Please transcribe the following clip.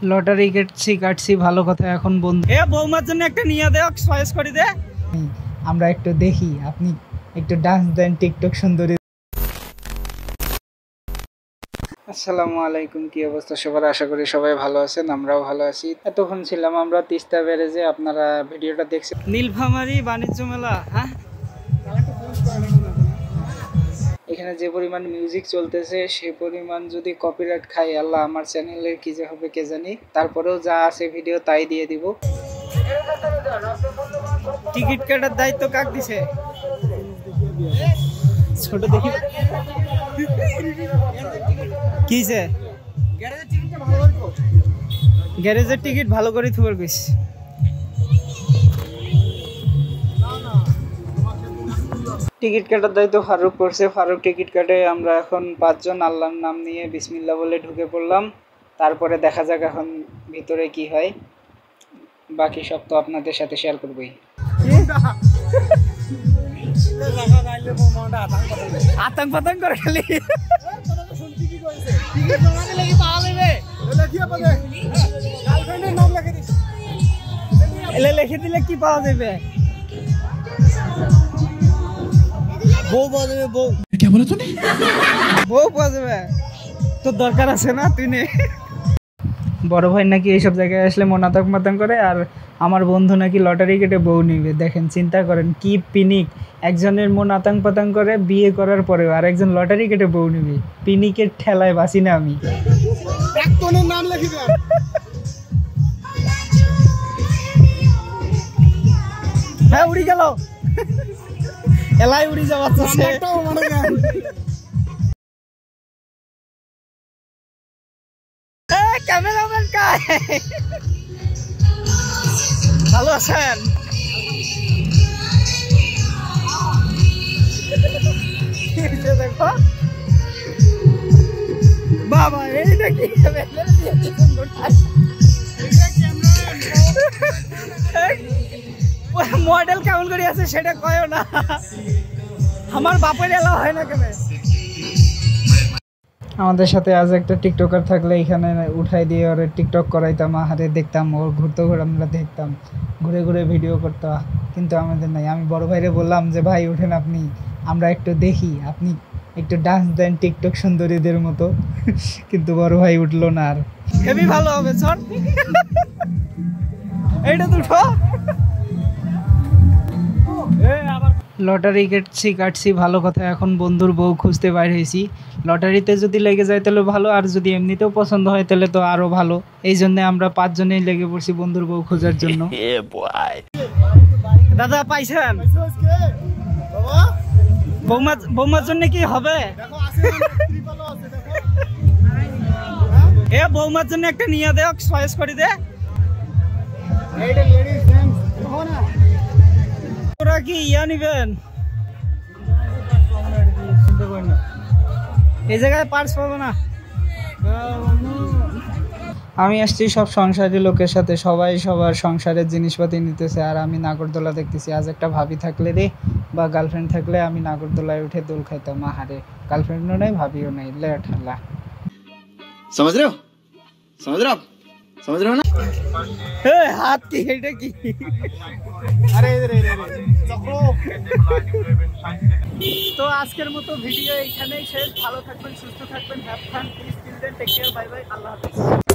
Lottery কাটছি ভালো কথা। এখন বন্ধু বৌমার জন্য একটা নিয়ে দে, চয়েস করে দে। আমরা একটু দেখি, আপনি একটু ডান্স দেন টিকটক সুন্দরী। আসসালামু আলাইকুম, কি অবস্থা সবার? আশা করি সবাই ভালো আছেন, আমরাও ভালো আছি। এতক্ষণ ছিলাম আমরা তিস্তা ব্যারেজে, আপনারা ভিডিওটা দেখছেন। নীলফামারী বাণিজ্য মেলা। হ্যাঁ, এখানে যে পরিমাণ মিউজিক চলতেছে সে পরিমাণ যদি কপিরাইট খাই, আল্লাহ আমার চ্যানেলের কি যে হবে কে জানি। তারপরেও যা আছে ভিডিও তাই দিয়ে দিব। টিকিট কাটার দায়িত্ব কাক দিছে? ছোট দেখি কিছে গ্যারেজের টিকিট ভালো করে থুবার কইস। টিকিট কাটার দায়িত্ব ফারুক করছে। ফারুক টিকিট কাটে। আমরা এখন 5 জন আল্লাহর নাম নিয়ে বিসমিল্লাহ বলে ঢুকে পড়লাম। তারপরে দেখা যাক এখন ভিতরে কি হয়। বাকি সব তো আপনাদের সাথে শেয়ার করবই। আতঙ্ক পাতঙ্ক করে খালি লিখে দিলে কি পাওয়া যাবে? বউ পাওয়া যাবে। বউ কে বলে তুমি? বউ পাওয়া যাবে। তোর দরকার আছে না, তুই নে। বড় ভাই নাকি এইসব জায়গায় আসলে মন আতঙ্ক মাতঙ্ক করে, আর আমার বন্ধু নাকি লটারি কেটে বউ নিবে। দেখেন, চিন্তা করেন কি পিনিক। একজনের মন আতঙ্ক পাতঙ্ক করে বিয়ে করার পরেও আর একজন লটারি কেটে বউ নিবে। পিনিকের ঠেলায় বাঁচি না আমি। নাম লিখে দেন। হ্যাঁ, উড়ি গেল। এলাই উড়ি যাওয়াচ্ছে। ক্যামেরাম্যান কায়? ভালো আছেন? দেখো বাবা, এইটা কি মডেল কেমন করে আছে সেটা কয়ও না। আমার বাপের এলা হয় না কেন? আমাদের সাথে আজ একটা টিকটকার থাকলে এখানে উঠাই দিয়ে ওর টিকটক করাইতাম। আহারে দেখতাম ওর ঘুরতে ঘুরে, আমরা দেখতাম ঘুরে ঘুরে ভিডিও করতাম। কিন্তু আমাদের নাই। আমি বড় ভাইরে বললাম যে ভাই উঠেন আপনি, আমরা একটু দেখি, আপনি একটু ডান্স দেন টিকটক সুন্দরীদের মতো। কিন্তু বড় ভাই উঠলো না। আর হেভি ভালো হবে চল। এইটা দুটো লটারি কাটছি ভালো কথা। এখন বন্ধুর বউ খুঁজতে বাইর হয়েছি। লটারিতে যদি লেগে যায় তাহলে ভালো, আর যদি এমনিতেও পছন্দ হয় তাহলে তো আরো ভালো। এই জন্য আমরা 5 জনেই লেগে পড়ছি বন্ধুর বউ খোঁজার জন্য। দাদা পাইছেন? বৌমার জন্য কি হবে? বৌমার জন্য একটা নিয়ে দে, চয়েস করে দে। ওরা কি ইয়া নিবেন? এই জায়গায় পার্স পাবো না। আমি আসছি সব সংসারী লোকের সাথে, সবাই সবার সংসারের জিনিসপাতি নিতেছে আর আমি নাগরদোলা দেখতেছি। আজ একটা ভাবি থাকলে রে বা গার্লফ্রেন্ড থাকলে আমি নাগরদোলায় উঠে দোল খাইতাম। আহারে, গার্লফ্রেন্ডও নাই ভাবিও নাই, লে ঠালা। समझ रहे हो ना? হাত কি এটা কি? তো আজকের মতো ভিডিও এখানেই শেষ। ভালো থাকবেন, সুস্থ থাকবেন, have fun, please till then, take care, bye bye, আল্লাহ হাফেজ।